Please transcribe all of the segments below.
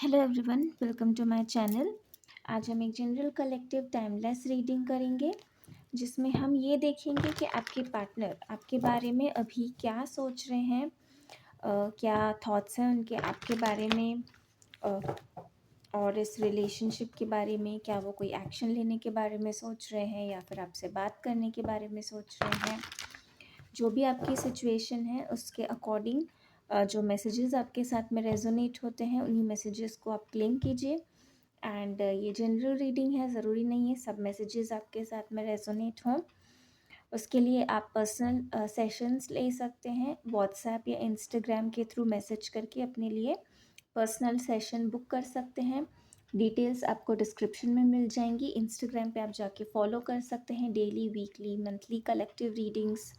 Hello everyone, welcome to my channel. आज हम एक जनरल कलेक्टिव टाइमलेस रीडिंग करेंगे जिसमें हम ये देखेंगे कि आपके पार्टनर आपके बारे में अभी क्या सोच रहे हैं, क्या थॉट्स हैं उनके आपके बारे में, अ, और इस रिलेशनशिप के बारे में क्या वो कोई एक्शन लेने के बारे में सोच रहे हैं या फिर आपसे बात करने के बारे में सोच रहे हैं। जो भी आपकी सिचुएशन है उसके अकॉर्डिंग जो मैसेजेस आपके साथ में रेजोनेट होते हैं उन्हीं मैसेजेस को आप क्लेम कीजिए। एंड ये जनरल रीडिंग है, ज़रूरी नहीं है सब मैसेजेस आपके साथ में रेजोनेट हों। उसके लिए आप पर्सनल सेशंस ले सकते हैं, व्हाट्सएप या इंस्टाग्राम के थ्रू मैसेज करके अपने लिए पर्सनल सेशन बुक कर सकते हैं। डिटेल्स आपको डिस्क्रिप्शन में मिल जाएंगी। इंस्टाग्राम पे आप जाके फॉलो कर सकते हैं। Daily, weekly, monthly collective readings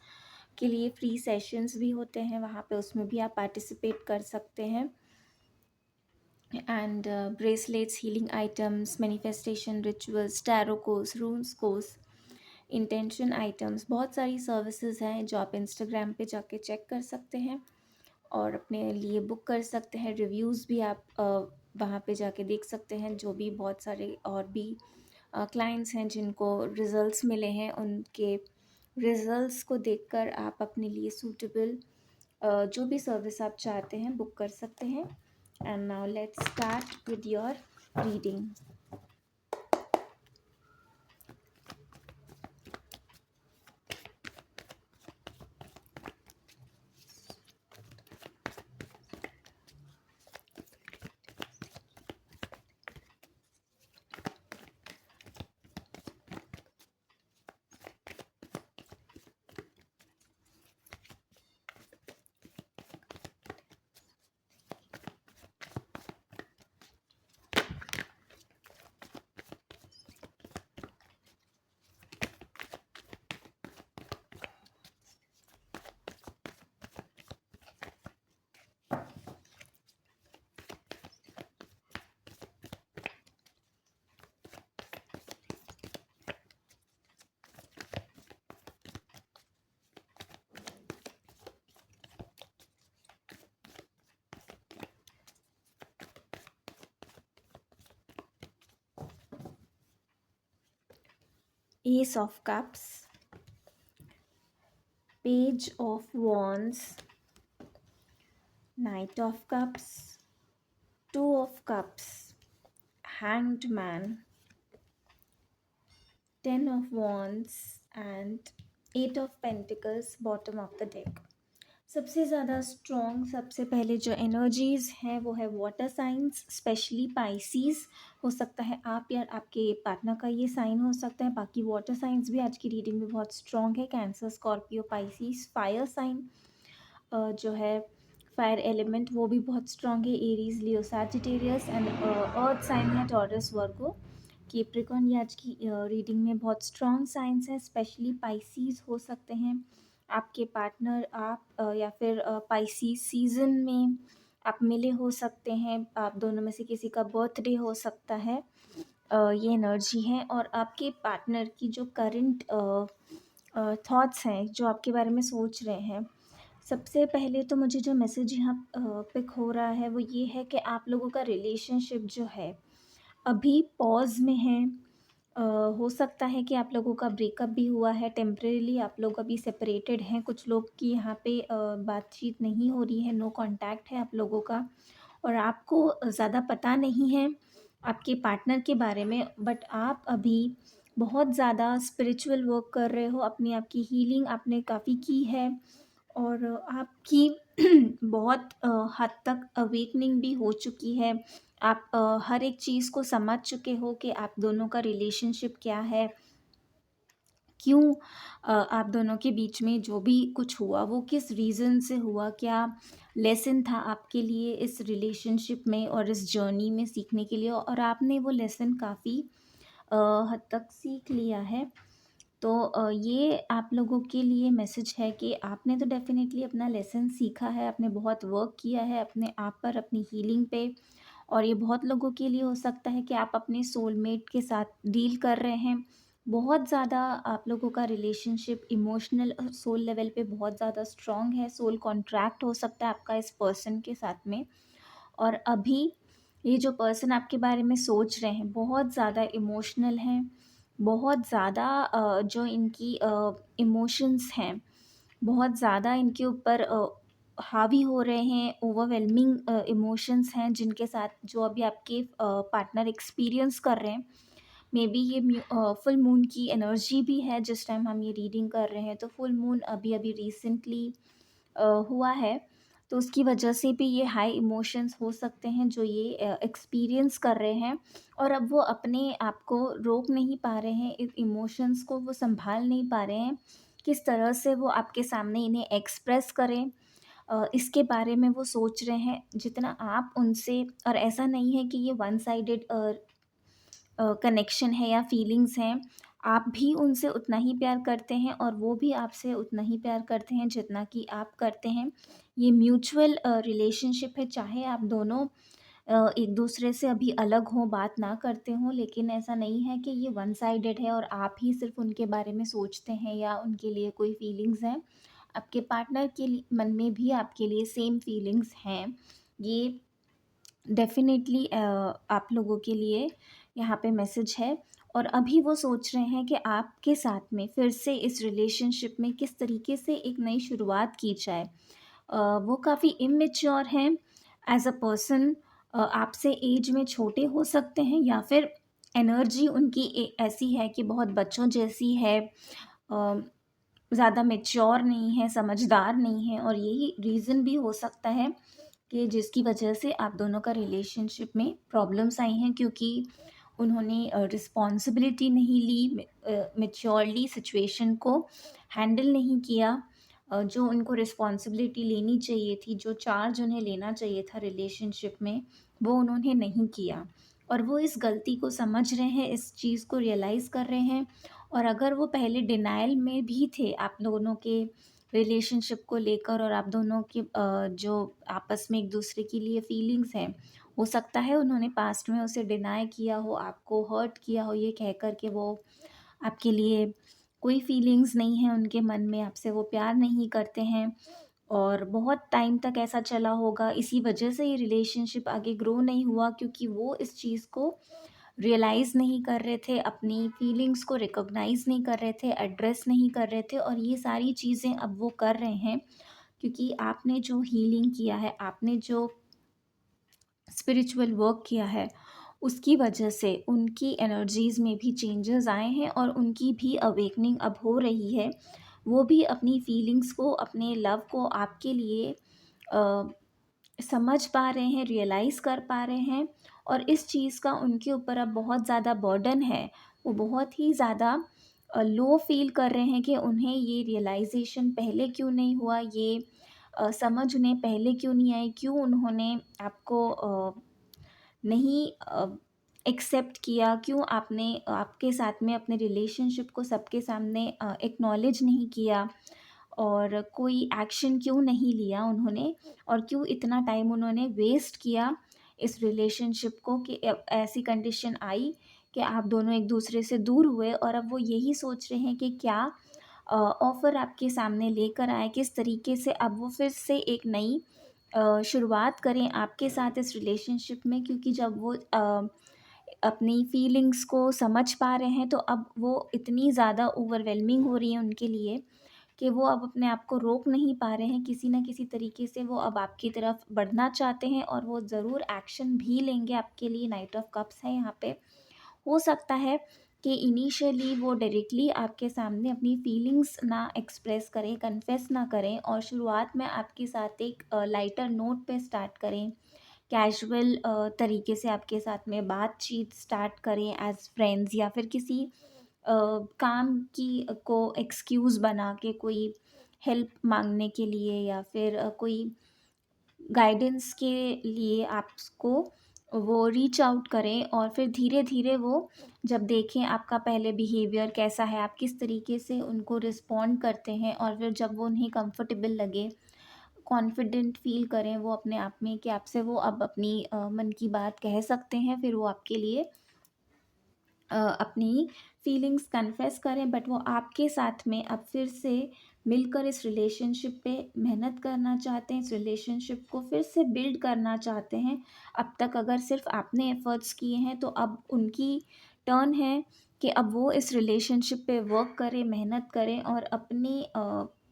के लिए फ्री सेशंस भी होते हैं वहाँ पे, उसमें भी आप पार्टिसिपेट कर सकते हैं। And bracelets, healing items, manifestation rituals, tarot course, रून्स course, intention items, बहुत सारी सर्विसेज हैं जो आप इंस्टाग्राम पे जाके चेक कर सकते हैं और अपने लिए बुक कर सकते हैं। रिव्यूज़ भी आप वहाँ पे जाके देख सकते हैं। जो भी बहुत सारे और भी क्लाइंट्स हैं जिनको रिज़ल्ट्स मिले हैं, उनके रिज़ल्ट्स को देखकर आप अपने लिए सूटेबल जो भी सर्विस आप चाहते हैं बुक कर सकते हैं। And now let's start with your reading. Ace of Cups, Page of Wands, Knight of Cups, Two of Cups, Hanged Man, Ten of Wands and Eight of Pentacles, bottom of the deck. सबसे ज़्यादा strong, सबसे पहले जो energies हैं वो है water science, specially Pisces. हो सकता है आप या आपके पार्टनर का ये साइन हो सकता है। बाकी वाटर साइंस भी आज की रीडिंग में बहुत स्ट्रॉन्ग है। Cancer, Scorpio, Pisces. Fire sign जो है फायर एलिमेंट वो भी बहुत स्ट्रॉन्ग है। Aries, Leo, Sagittarius. And earth sign है टॉरस, वर्गो, कैप्रिकॉर्न। ये आज की रीडिंग में बहुत स्ट्रॉन्ग साइंस हैं। स्पेशली पाइसीज़ हो सकते हैं आपके पार्टनर, आप या फिर पाइसीज़ सीज़न में आप मिले हो सकते हैं। आप दोनों में से किसी का बर्थडे हो सकता है। ये एनर्जी है। और आपके पार्टनर की जो करंट थॉट्स हैं, जो आपके बारे में सोच रहे हैं, सबसे पहले तो मुझे जो मैसेज यहाँ पिक हो रहा है वो ये है कि आप लोगों का रिलेशनशिप जो है अभी पॉज में है। हो सकता है कि आप लोगों का ब्रेकअप भी हुआ है टेम्परेरीली, आप लोग अभी सेपरेटेड हैं। कुछ लोग की यहाँ पे बातचीत नहीं हो रही है, नो कांटेक्ट है आप लोगों का, और आपको ज़्यादा पता नहीं है आपके पार्टनर के बारे में। बट आप अभी बहुत ज़्यादा स्पिरिचुअल वर्क कर रहे हो, अपनी आपकी हीलिंग आपने काफ़ी की है और आपकी बहुत हद तक अवेकनिंग भी हो चुकी है। आप हर एक चीज़ को समझ चुके हो कि आप दोनों का रिलेशनशिप क्या है, क्यों आप दोनों के बीच में जो भी कुछ हुआ वो किस रीज़न से हुआ, क्या लेसन था आपके लिए इस रिलेशनशिप में और इस जर्नी में सीखने के लिए, और आपने वो लेसन काफ़ी हद तक सीख लिया है। तो ये आप लोगों के लिए मैसेज है कि आपने तो डेफ़िनेटली अपना लेसन सीखा है, आपने बहुत वर्क किया है अपने आप पर, अपनी हीलिंग पे। और ये बहुत लोगों के लिए हो सकता है कि आप अपने सोलमेट के साथ डील कर रहे हैं। बहुत ज़्यादा आप लोगों का रिलेशनशिप इमोशनल सोल लेवल पे बहुत ज़्यादा स्ट्रॉन्ग है। सोल कॉन्ट्रैक्ट हो सकता है आपका इस पर्सन के साथ में। और अभी ये जो पर्सन आपके बारे में सोच रहे हैं बहुत ज़्यादा इमोशनल हैं, बहुत ज़्यादा जो इनकी इमोशंस हैं, बहुत ज़्यादा इनके ऊपर हावी हो रहे हैं, ओवरवेलमिंग इमोशंस हैं जिनके साथ जो अभी आपके पार्टनर एक्सपीरियंस कर रहे हैं। मे बी ये फुल मून की एनर्जी भी है जिस टाइम हम ये रीडिंग कर रहे हैं, तो फुल मून अभी अभी रिसेंटली हुआ है, तो उसकी वजह से भी ये हाई इमोशंस हो सकते हैं जो ये एक्सपीरियंस कर रहे हैं। और अब वो अपने आप को रोक नहीं पा रहे हैं, इस इमोशंस को वो संभाल नहीं पा रहे हैं, किस तरह से वो आपके सामने इन्हें एक्सप्रेस करें, इसके बारे में वो सोच रहे हैं जितना आप उनसे। और ऐसा नहीं है कि ये वन साइडेड कनेक्शन है या फीलिंग्स हैं, आप भी उनसे उतना ही प्यार करते हैं और वो भी आपसे उतना ही प्यार करते हैं जितना कि आप करते हैं। ये म्यूचुअल रिलेशनशिप है, चाहे आप दोनों एक दूसरे से अभी अलग हों, बात ना करते हों, लेकिन ऐसा नहीं है कि ये वन साइडेड है और आप ही सिर्फ उनके बारे में सोचते हैं या उनके लिए कोई फीलिंग्स हैं। आपके पार्टनर के मन में भी आपके लिए सेम फीलिंग्स हैं। ये डेफ़िनेटली आप लोगों के लिए यहाँ पे मैसेज है। और अभी वो सोच रहे हैं कि आपके साथ में फिर से इस रिलेशनशिप में किस तरीके से एक नई शुरुआत की जाए। वो काफ़ी इमैच्योर हैं एज़ अ पर्सन, आपसे एज में छोटे हो सकते हैं या फिर एनर्जी उनकी ऐसी है कि बहुत बच्चों जैसी है, ज़्यादा मैच्योर नहीं है, समझदार नहीं है। और यही रीज़न भी हो सकता है कि जिसकी वजह से आप दोनों का रिलेशनशिप में प्रॉब्लम्स आई हैं, क्योंकि उन्होंने रिस्पॉन्सिबिलिटी नहीं ली, मैच्योरली सिचुएशन को हैंडल नहीं किया। जो उनको रिस्पॉन्सिबिलिटी लेनी चाहिए थी, जो चार्ज उन्हें लेना चाहिए था रिलेशनशिप में, वो उन्होंने नहीं किया। और वो इस गलती को समझ रहे हैं, इस चीज़ को रियलाइज़ कर रहे हैं। और अगर वो पहले डिनायल में भी थे आप दोनों के रिलेशनशिप को लेकर, और आप दोनों के जो आपस में एक दूसरे के लिए फीलिंग्स हैं, हो सकता है उन्होंने पास्ट में उसे डिनाई किया हो, आपको हर्ट किया हो ये कह कर के वो आपके लिए कोई फीलिंग्स नहीं है उनके मन में, आपसे वो प्यार नहीं करते हैं। और बहुत टाइम तक ऐसा चला होगा, इसी वजह से ये रिलेशनशिप आगे ग्रो नहीं हुआ, क्योंकि वो इस चीज़ को रियलाइज़ नहीं कर रहे थे, अपनी फीलिंग्स को रिकॉग्नाइज़ नहीं कर रहे थे, एड्रेस नहीं कर रहे थे। और ये सारी चीज़ें अब वो कर रहे हैं, क्योंकि आपने जो हीलिंग किया है, आपने जो स्पिरिचुअल वर्क किया है, उसकी वजह से उनकी एनर्जीज़ में भी चेंजेस आए हैं और उनकी भी अवेकनिंग अब हो रही है। वो भी अपनी फीलिंग्स को, अपने लव को आपके लिए अ, समझ पा रहे हैं, रियलाइज़ कर पा रहे हैं। और इस चीज़ का उनके ऊपर अब बहुत ज़्यादा बर्डन है। वो बहुत ही ज़्यादा लो फ़ील कर रहे हैं कि उन्हें ये रियलाइज़ेशन पहले क्यों नहीं हुआ, ये समझ उन्हें पहले क्यों नहीं आई, क्यों उन्होंने आपको नहीं एक्सेप्ट किया, क्यों आपने आपके साथ में अपने रिलेशनशिप को सबके सामने एक्नॉलेज नहीं किया, और कोई एक्शन क्यों नहीं लिया उन्होंने, और क्यों इतना टाइम उन्होंने वेस्ट किया इस रिलेशनशिप को, कि ऐसी कंडीशन आई कि आप दोनों एक दूसरे से दूर हुए। और अब वो यही सोच रहे हैं कि क्या ऑफ़र आपके सामने लेकर आए, किस तरीके से अब वो फिर से एक नई शुरुआत करें आपके साथ इस रिलेशनशिप में। क्योंकि जब वो अपनी फीलिंग्स को समझ पा रहे हैं, तो अब वो इतनी ज़्यादा ओवरवेलमिंग हो रही है उनके लिए कि वो अब अपने आप को रोक नहीं पा रहे हैं। किसी न किसी तरीके से वो अब आपकी तरफ बढ़ना चाहते हैं और वो ज़रूर एक्शन भी लेंगे आपके लिए। नाइट ऑफ कप्स है यहाँ पे। हो सकता है कि इनिशियली वो डायरेक्टली आपके सामने अपनी फीलिंग्स ना एक्सप्रेस करें, कन्फेस ना करें, और शुरुआत में आपके साथ एक लाइटर नोट पे स्टार्ट करें, कैजुअल तरीके से आपके साथ में बातचीत स्टार्ट करें एज़ फ्रेंड्स, या फिर किसी काम की को एक्सक्यूज़ बना के कोई हेल्प माँगने के लिए, या फिर कोई गाइडेंस के लिए आपको वो रीच आउट करें। और फिर धीरे-धीरे वो जब देखें आपका पहले बिहेवियर कैसा है, आप किस तरीके से उनको रिस्पॉन्ड करते हैं, और फिर जब वो उन्हें कंफर्टेबल लगे, कॉन्फिडेंट फ़ील करें वो अपने आप में कि आपसे वो अब अपनी मन की बात कह सकते हैं, फिर वो आपके लिए अपनी फीलिंग्स कन्फेस करें, बट वो आपके साथ में अब फिर से मिलकर इस रिलेशनशिप पे मेहनत करना चाहते हैं, इस रिलेशनशिप को फिर से बिल्ड करना चाहते हैं। अब तक अगर सिर्फ आपने एफर्ट्स किए हैं तो अब उनकी टर्न है कि अब वो इस रिलेशनशिप पे वर्क करें, मेहनत करें और अपनी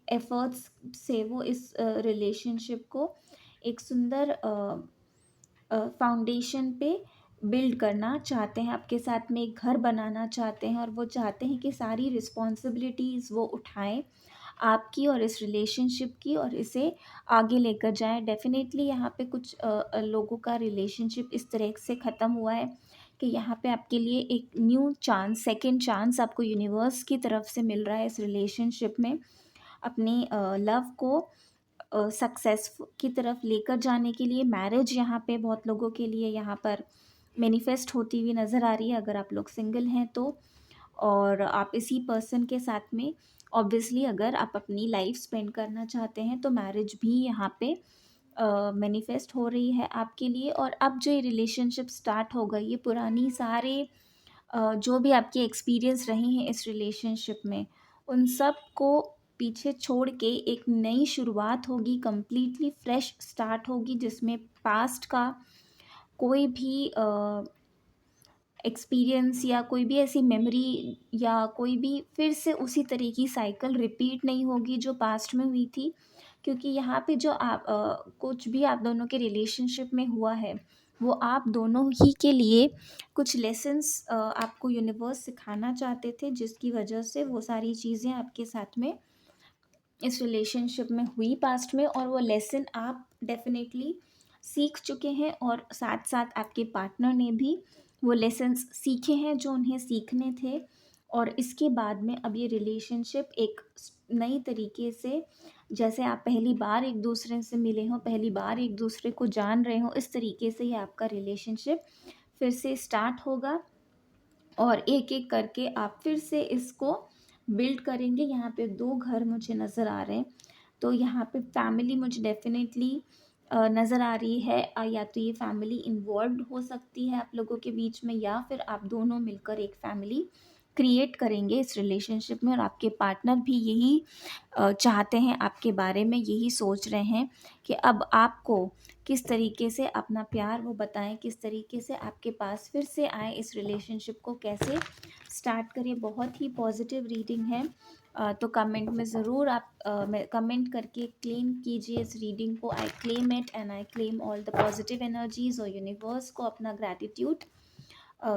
एफर्ट्स से वो इस रिलेशनशिप को एक सुंदर फाउंडेशन पे बिल्ड करना चाहते हैं, आपके साथ में एक घर बनाना चाहते हैं और वो चाहते हैं कि सारी रिस्पॉन्सिबिलिटीज़ वो उठाएं आपकी और इस रिलेशनशिप की और इसे आगे लेकर जाएं। डेफिनेटली यहाँ पे कुछ लोगों का रिलेशनशिप इस तरह से ख़त्म हुआ है कि यहाँ पे आपके लिए एक न्यू चांस, सेकंड चांस आपको यूनिवर्स की तरफ से मिल रहा है इस रिलेशनशिप में अपनी लव को सक्सेस की तरफ लेकर जाने के लिए। मैरिज यहाँ पे बहुत लोगों के लिए यहाँ पर मैनिफेस्ट होती हुई नज़र आ रही है अगर आप लोग सिंगल हैं तो। और आप इसी पर्सन के साथ में ऑब्वियसली अगर आप अपनी लाइफ स्पेंड करना चाहते हैं तो मैरिज भी यहाँ पे मैनिफेस्ट हो रही है आपके लिए। और अब जो ये रिलेशनशिप स्टार्ट होगा, ये पुरानी सारे जो भी आपके एक्सपीरियंस रहे हैं इस रिलेशनशिप में, उन सब को पीछे छोड़ के एक नई शुरुआत होगी, कंप्लीटली फ्रेश स्टार्ट होगी जिसमें पास्ट का कोई भी एक्सपीरियंस या कोई भी ऐसी मेमोरी या कोई भी फिर से उसी तरह की साइकिल रिपीट नहीं होगी जो पास्ट में हुई थी। क्योंकि यहाँ पे जो आप कुछ भी आप दोनों के रिलेशनशिप में हुआ है वो आप दोनों ही के लिए कुछ लेसन्स आपको यूनिवर्स सिखाना चाहते थे, जिसकी वजह से वो सारी चीज़ें आपके साथ में इस रिलेशनशिप में हुई पास्ट में, और वो लेसन आप डेफिनेटली सीख चुके हैं और साथ साथ आपके पार्टनर ने भी वो लेसन्स सीखे हैं जो उन्हें सीखने थे। और इसके बाद में अब ये रिलेशनशिप एक नई तरीके से, जैसे आप पहली बार एक दूसरे से मिले हों, पहली बार एक दूसरे को जान रहे हों, इस तरीके से ये आपका रिलेशनशिप फिर से स्टार्ट होगा और एक एक करके आप फिर से इसको बिल्ड करेंगे। यहाँ पे 2 घर मुझे नज़र आ रहे हैं, तो यहाँ पे फैमिली मुझे डेफ़िनेटली नज़र आ रही है। या तो ये फैमिली इन्वॉल्व्ड हो सकती है आप लोगों के बीच में, या फिर आप दोनों मिलकर एक फैमिली क्रिएट करेंगे इस रिलेशनशिप में और आपके पार्टनर भी यही चाहते हैं आपके बारे में, यही सोच रहे हैं कि अब आपको किस तरीके से अपना प्यार वो बताएं, किस तरीके से आपके पास फिर से आए, इस रिलेशनशिप को कैसे स्टार्ट करें। बहुत ही पॉजिटिव रीडिंग है। तो कमेंट में ज़रूर आप कमेंट करके क्लेम कीजिए इस रीडिंग को। I claim it and I claim all the positive energies, और यूनिवर्स को अपना ग्रैटिट्यूड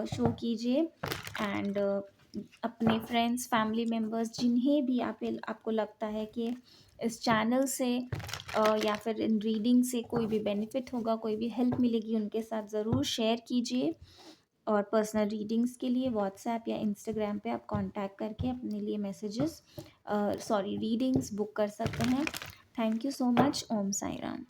शो कीजिए। एंड अपने फ्रेंड्स, फैमिली मेम्बर्स, जिन्हें भी आपको लगता है कि इस चैनल से या फिर इन रीडिंग से कोई भी बेनिफिट होगा, कोई भी हेल्प मिलेगी, उनके साथ ज़रूर शेयर कीजिए। और पर्सनल रीडिंग्स के लिए व्हाट्सएप या इंस्टाग्राम पे आप कांटेक्ट करके अपने लिए रीडिंग्स बुक कर सकते हैं। Thank you so much. Om Sai Ram.